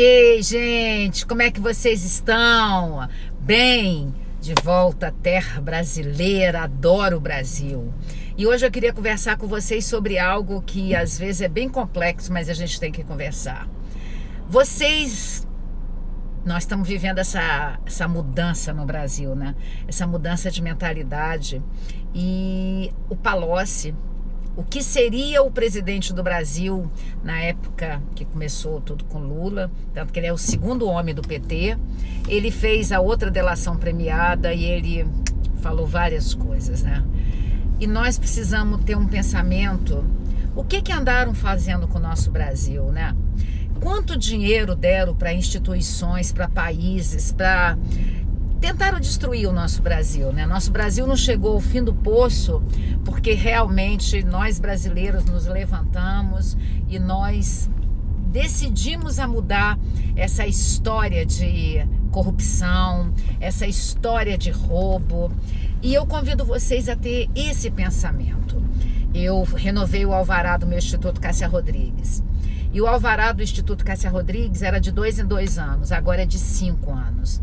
Ei, gente, como é que vocês estão? Bem, de volta à terra brasileira, adoro o Brasil. E hoje eu queria conversar com vocês sobre algo que às vezes é bem complexo, mas a gente tem que conversar. Nós estamos vivendo essa mudança no Brasil, né? Essa mudança de mentalidade. E o Palocci, o que seria o presidente do Brasil na época que começou tudo com Lula, tanto que ele é o segundo homem do PT, ele fez a outra delação premiada e ele falou várias coisas, né? E nós precisamos ter um pensamento, o que andaram fazendo com o nosso Brasil, né? Quanto dinheiro deram para instituições, para países, para... Tentaram destruir o nosso Brasil, né? Nosso Brasil não chegou ao fim do poço porque realmente nós brasileiros nos levantamos e nós decidimos a mudar essa história de corrupção, essa história de roubo. E eu convido vocês a ter esse pensamento. Eu renovei o alvará do meu Instituto Cássia Rodrigues. E o alvará do Instituto Cássia Rodrigues era de 2 em 2 anos, agora é de 5 anos.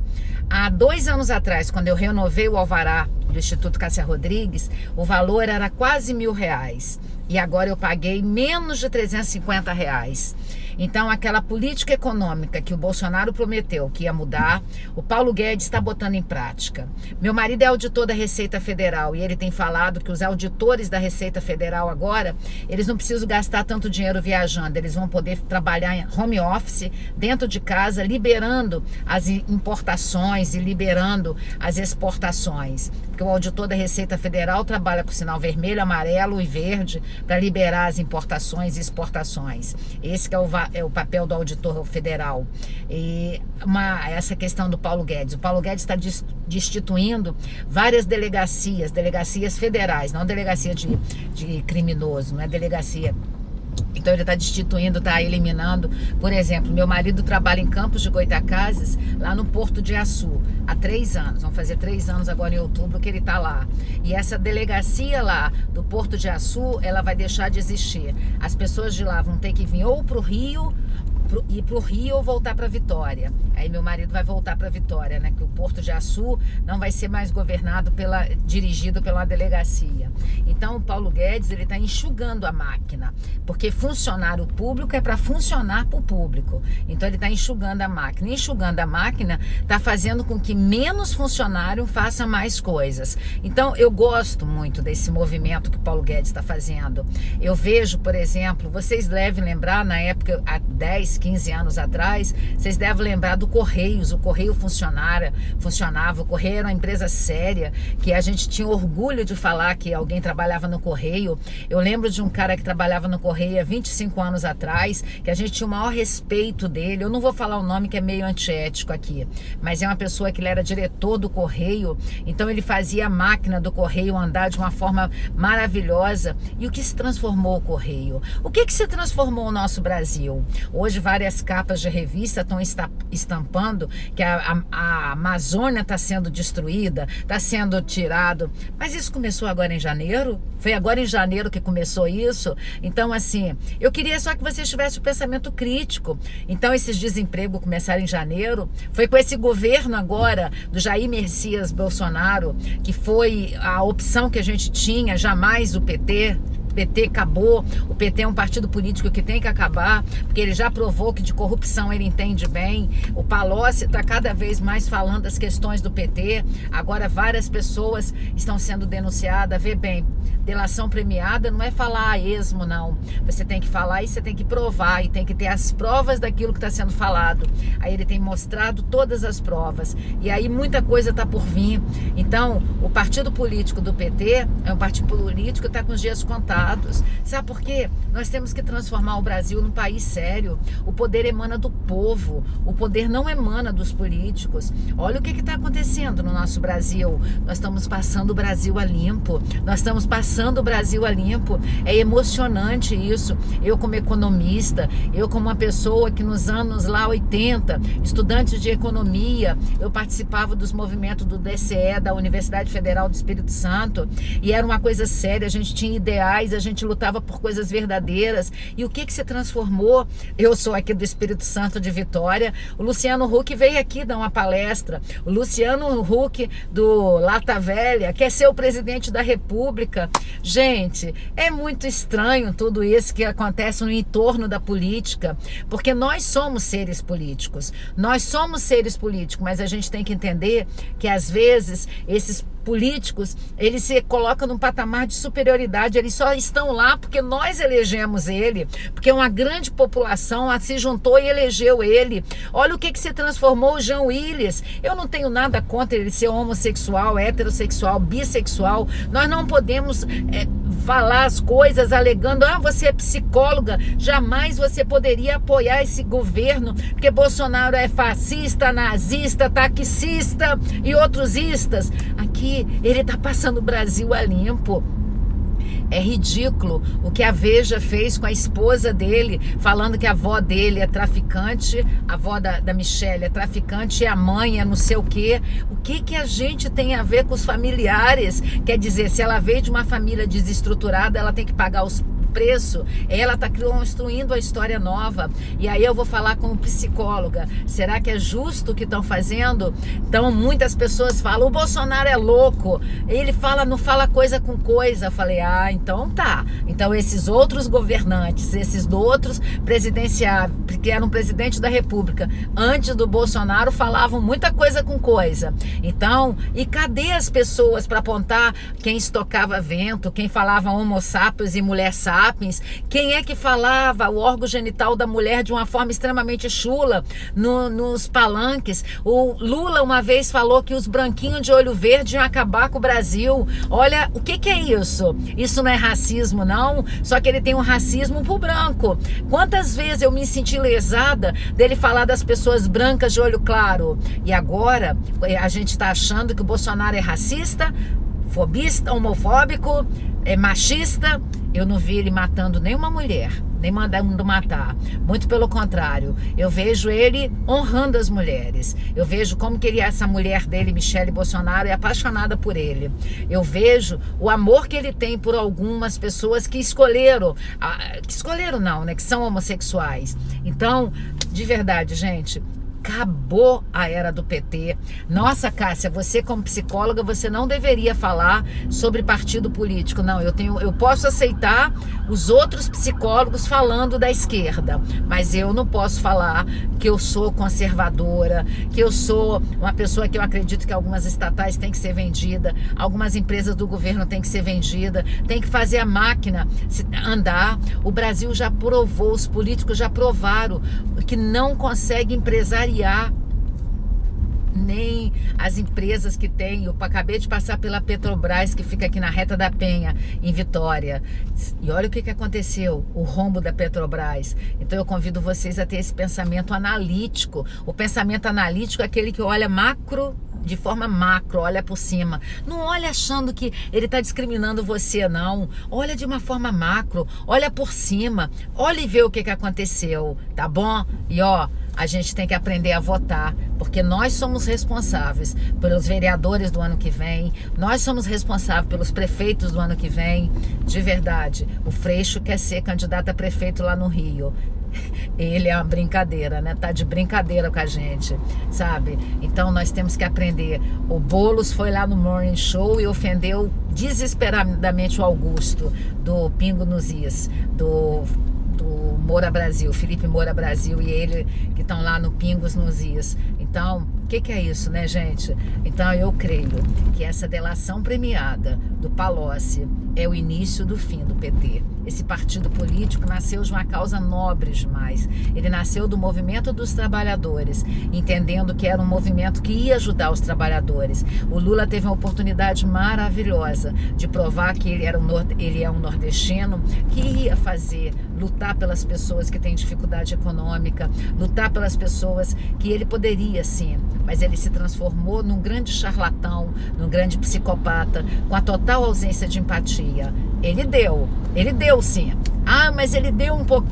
Há 2 anos atrás, quando eu renovei o alvará do Instituto Cássia Rodrigues, o valor era quase R$1.000. E agora eu paguei menos de R$350. Então, aquela política econômica que o Bolsonaro prometeu que ia mudar, o Paulo Guedes está botando em prática. Meu marido é auditor da Receita Federal e ele tem falado que os auditores da Receita Federal agora, eles não precisam gastar tanto dinheiro viajando, eles vão poder trabalhar em home office, dentro de casa, liberando as importações e liberando as exportações. Porque o auditor da Receita Federal trabalha com sinal vermelho, amarelo e verde para liberar as importações e exportações. Esse que é o papel do auditor federal. E essa questão do Paulo Guedes. O Paulo Guedes está destituindo várias delegacias federais, não delegacia de criminoso, não é delegacia. Então ele está destituindo, está eliminando. Por exemplo, meu marido trabalha em Campos de Goytacazes, lá no Porto de Açu, há 3 anos. Vão fazer 3 anos agora em outubro que ele está lá. E essa delegacia lá do Porto de Açu, ela vai deixar de existir. As pessoas de lá vão ter que vir ou para o Rio, ir para o Rio ou voltar para Vitória. Aí meu marido vai voltar para Vitória, né? Que o Porto de Açu não vai ser mais dirigido pela delegacia. Então o Paulo Guedes, ele está enxugando a máquina, porque funcionário público é para funcionar para o público. Então ele está enxugando a máquina. Enxugando a máquina está fazendo com que menos funcionário faça mais coisas. Então eu gosto muito desse movimento que o Paulo Guedes está fazendo. Eu vejo, por exemplo, vocês devem lembrar na época, há 10, 15 anos atrás, vocês devem lembrar do Correios. O Correio funcionava, o Correio era uma empresa séria, que a gente tinha orgulho de falar que alguém trabalhava no Correio. Eu lembro de um cara que trabalhava no Correio há 25 anos atrás, que a gente tinha o maior respeito dele. Eu não vou falar o nome, que é meio antiético aqui, mas é uma pessoa que ele era diretor do Correio, então ele fazia a máquina do Correio andar de uma forma maravilhosa. E o que se transformou o Correio? O que se transformou o nosso Brasil? Hoje várias capas de revista estão estampando que a Amazônia está sendo destruída, está sendo tirado. Mas isso começou agora em janeiro? Foi agora em janeiro que começou isso? Então, assim, eu queria só que vocês tivessem o pensamento crítico. Então, esses desempregos começaram em janeiro. Foi com esse governo agora do Jair Messias Bolsonaro, que foi a opção que a gente tinha, jamais o PT. O PT acabou, o PT é um partido político que tem que acabar, porque ele já provou que de corrupção ele entende bem. O Palocci está cada vez mais falando das questões do PT, agora várias pessoas estão sendo denunciadas. Vê bem, delação premiada não é falar a esmo, não. Você tem que falar e você tem que provar, e tem que ter as provas daquilo que está sendo falado. Aí ele tem mostrado todas as provas, e aí muita coisa está por vir. Então, o partido político do PT é um partido político que está com os dias contados. Sabe por quê? Nós temos que transformar o Brasil num país sério. O poder emana do povo, o poder não emana dos políticos. Olha o que está acontecendo no nosso Brasil. Nós estamos passando o Brasil a limpo. É emocionante isso. Eu, como economista, eu como uma pessoa que nos anos lá 80, estudante de economia, eu participava dos movimentos do DCE, da Universidade Federal do Espírito Santo, e era uma coisa séria. A gente tinha ideais, a gente lutava por coisas verdadeiras. E o que se transformou? Eu sou aqui do Espírito Santo de Vitória. O Luciano Huck veio aqui dar uma palestra. O Luciano Huck do Lata Velha quer ser o presidente da República. Gente, é muito estranho tudo isso que acontece no entorno da política, porque nós somos seres políticos. Nós somos seres políticos, mas a gente tem que entender que às vezes esses políticos, eles se colocam num patamar de superioridade, eles só estão lá porque nós elegemos ele, porque uma grande população se juntou e elegeu ele. Olha o que se transformou o Jean Willis. Eu não tenho nada contra ele ser homossexual, heterossexual, bissexual. Nós não podemos falar as coisas alegando, você é psicóloga, jamais você poderia apoiar esse governo, porque Bolsonaro é fascista, nazista, taxista e outros istas. Aqui ele está passando o Brasil a limpo. É ridículo o que a Veja fez com a esposa dele, falando que a avó dele é traficante, a avó da Michelle é traficante e a mãe é não sei o quê. O que a gente tem a ver com os familiares? Quer dizer, se ela veio de uma família desestruturada, ela tem que pagar os preço, ela está construindo a história nova. E aí eu vou falar como psicóloga, será que é justo o que estão fazendo? Então muitas pessoas falam, o Bolsonaro é louco, ele não fala coisa com coisa. Eu falei, então tá, então esses outros governantes, esses outros presidenciáveis, que eram presidente da República antes do Bolsonaro, falavam muita coisa com coisa. Então, e cadê as pessoas para apontar quem estocava vento, quem falava homo sapiens e mulher sapiens? Quem é que falava o órgão genital da mulher de uma forma extremamente chula nos palanques? O Lula uma vez falou que os branquinhos de olho verde iam acabar com o Brasil. Olha, o que é isso? Isso não é racismo, não? Só que ele tem um racismo pro branco. Quantas vezes eu me senti lesada dele falar das pessoas brancas de olho claro? E agora a gente está achando que o Bolsonaro é racista, fobista, homofóbico, é machista. Eu não vi ele matando nenhuma mulher, nem mandando matar. Muito pelo contrário, eu vejo ele honrando as mulheres. Eu vejo como que essa mulher dele, Michelle Bolsonaro, é apaixonada por ele. Eu vejo o amor que ele tem por algumas pessoas que escolheram não, né? Que são homossexuais. Então, de verdade, gente, acabou a era do PT. Nossa, Cássia, você como psicóloga, você não deveria falar sobre partido político. Não, eu posso aceitar os outros psicólogos falando da esquerda, mas eu não posso falar que eu sou conservadora, que eu sou uma pessoa que eu acredito que algumas estatais têm que ser vendidas, algumas empresas do governo têm que ser vendidas, tem que fazer a máquina andar. O Brasil já provou, os políticos já provaram que não consegue empresariar nem as empresas que tem. Eu acabei de passar pela Petrobras, que fica aqui na Reta da Penha, em Vitória, e olha o que aconteceu, o rombo da Petrobras. Então eu convido vocês a ter esse pensamento analítico. O pensamento analítico é aquele que olha macro, de forma macro, olha por cima. Não olha achando que ele está discriminando você, não. Olha de uma forma macro, olha por cima, olha e vê o que aconteceu, tá bom? E a gente tem que aprender a votar, porque nós somos responsáveis pelos vereadores do ano que vem, nós somos responsáveis pelos prefeitos do ano que vem. De verdade, o Freixo quer ser candidato a prefeito lá no Rio. Ele é uma brincadeira, né? Tá de brincadeira com a gente, sabe? Então nós temos que aprender. O Boulos foi lá no Morning Show e ofendeu desesperadamente o Augusto, do Pingo nos Is, do Moura Brasil, Felipe Moura Brasil, e ele que estão lá no Pingos nos Is. Então, o que é isso, né, gente? Então eu creio que essa delação premiada do Palocci é o início do fim do PT. Esse partido político nasceu de uma causa nobre demais. Ele nasceu do movimento dos trabalhadores, entendendo que era um movimento que ia ajudar os trabalhadores. O Lula teve uma oportunidade maravilhosa de provar que ele é um nordestino que ia lutar pelas pessoas que têm dificuldade econômica, lutar pelas pessoas que ele poderia sim, mas ele se transformou num grande charlatão, num grande psicopata, com a total ausência de empatia. Ele deu sim. Mas ele deu um pouco.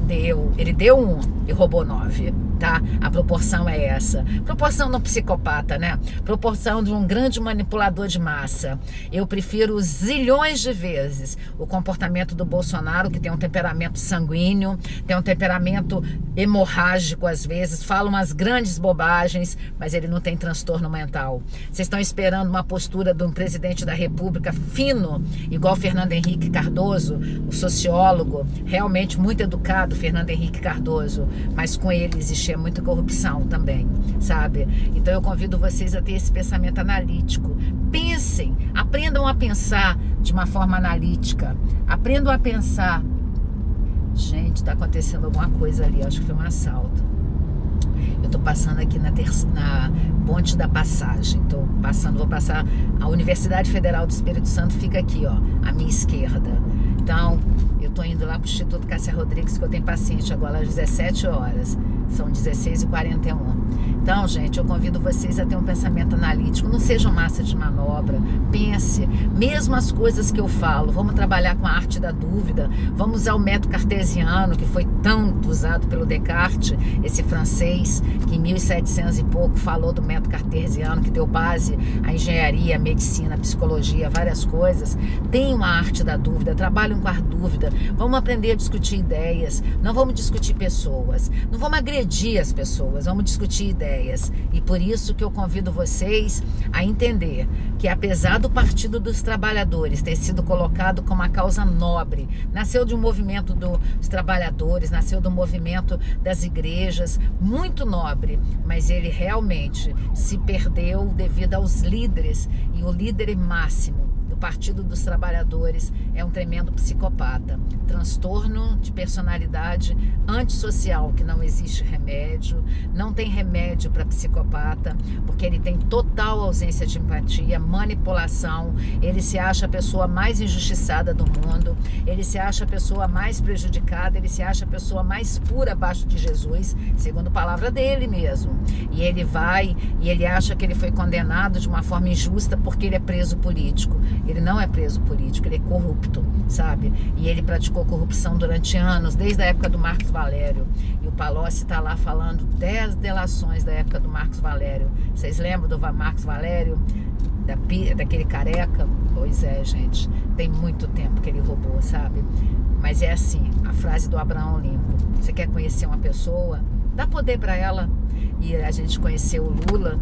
Ele deu 1 e roubou 9. tá? A proporção é essa. Proporção no psicopata, né? Proporção de um grande manipulador de massa. Eu prefiro zilhões de vezes o comportamento do Bolsonaro, que tem um temperamento sanguíneo, tem um temperamento hemorrágico às vezes, fala umas grandes bobagens, mas ele não tem transtorno mental. Vocês estão esperando uma postura de um presidente da República fino, igual Fernando Henrique Cardoso, o sociólogo, realmente muito educado, Fernando Henrique Cardoso, mas com ele existia muita corrupção também, sabe? Então eu convido vocês a ter esse pensamento analítico. Pensem, aprendam a pensar de uma forma analítica, aprendam a pensar. Gente, está acontecendo alguma coisa ali, acho que foi um assalto. Eu estou passando aqui na Ponte da Passagem, vou passar, a Universidade Federal do Espírito Santo fica aqui, ó, à minha esquerda. Então, eu estou indo lá para o Instituto Cássia Rodrigues, que eu tenho paciente agora às 17 horas, são 16h41. Então, gente, eu convido vocês a ter um pensamento analítico, não sejam massa de manobra, pense, mesmo as coisas que eu falo, vamos trabalhar com a arte da dúvida, vamos usar o método cartesiano, que foi tanto usado pelo Descartes, esse francês, que em 1700 e pouco falou do método cartesiano, que deu base à engenharia, à medicina, à psicologia, várias coisas. Tenham a arte da dúvida, trabalhem com a dúvida, vamos aprender a discutir ideias, não vamos discutir pessoas, não vamos agredir as pessoas, vamos discutir ideias. E por isso que eu convido vocês a entender que, apesar do Partido dos Trabalhadores ter sido colocado como uma causa nobre, nasceu de um movimento dos trabalhadores, nasceu do movimento das igrejas, muito nobre, mas ele realmente se perdeu devido aos líderes, e o líder máximo do Partido dos Trabalhadores é um tremendo psicopata, transtorno de personalidade antissocial, que não existe remédio, não tem remédio para psicopata, porque ele tem total ausência de empatia, manipulação, ele se acha a pessoa mais injustiçada do mundo, ele se acha a pessoa mais prejudicada, ele se acha a pessoa mais pura abaixo de Jesus, segundo a palavra dele mesmo, e ele vai e ele acha que ele foi condenado de uma forma injusta porque ele é preso político. Ele não é preso político, ele é corrupto, sabe? E ele praticou corrupção durante anos, desde a época do Marcos Valério. E o Palocci está lá falando 10 delações da época do Marcos Valério. Vocês lembram do Marcos Valério? Daquele careca? Pois é, gente. Tem muito tempo que ele roubou, sabe? Mas é assim, a frase do Abraão Lincoln. Você quer conhecer uma pessoa? Dá poder para ela. E a gente conheceu o Lula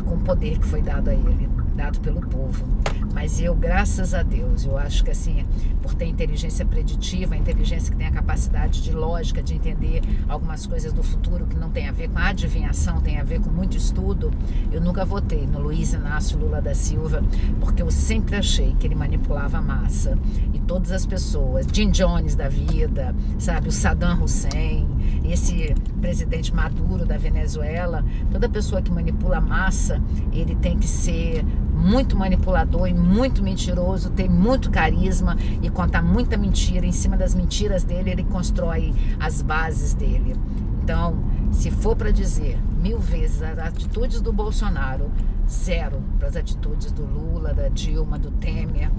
com o poder que foi dado a ele, dado pelo povo. Mas eu, graças a Deus, eu acho que assim, por ter inteligência preditiva, inteligência que tem a capacidade de lógica, de entender algumas coisas do futuro que não tem a ver com a adivinhação, tem a ver com muito estudo, eu nunca votei no Luiz Inácio Lula da Silva, porque eu sempre achei que ele manipulava a massa. E todas as pessoas, Jim Jones da vida, sabe, o Saddam Hussein, esse presidente Maduro da Venezuela, toda pessoa que manipula a massa, ele tem que ser muito manipulador e muito mentiroso, tem muito carisma e contar muita mentira. Em cima das mentiras dele, ele constrói as bases dele. Então, se for para dizer 1000 vezes as atitudes do Bolsonaro, 0 para as atitudes do Lula, da Dilma, do Temer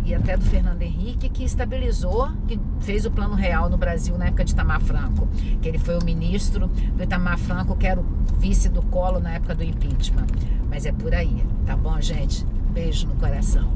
e até do Fernando Henrique, que estabilizou, que fez o Plano Real no Brasil na época de Itamar Franco, que ele foi o ministro do Itamar Franco, que era o vice do Collor na época do impeachment. Mas é por aí, tá bom, gente? Beijo no coração.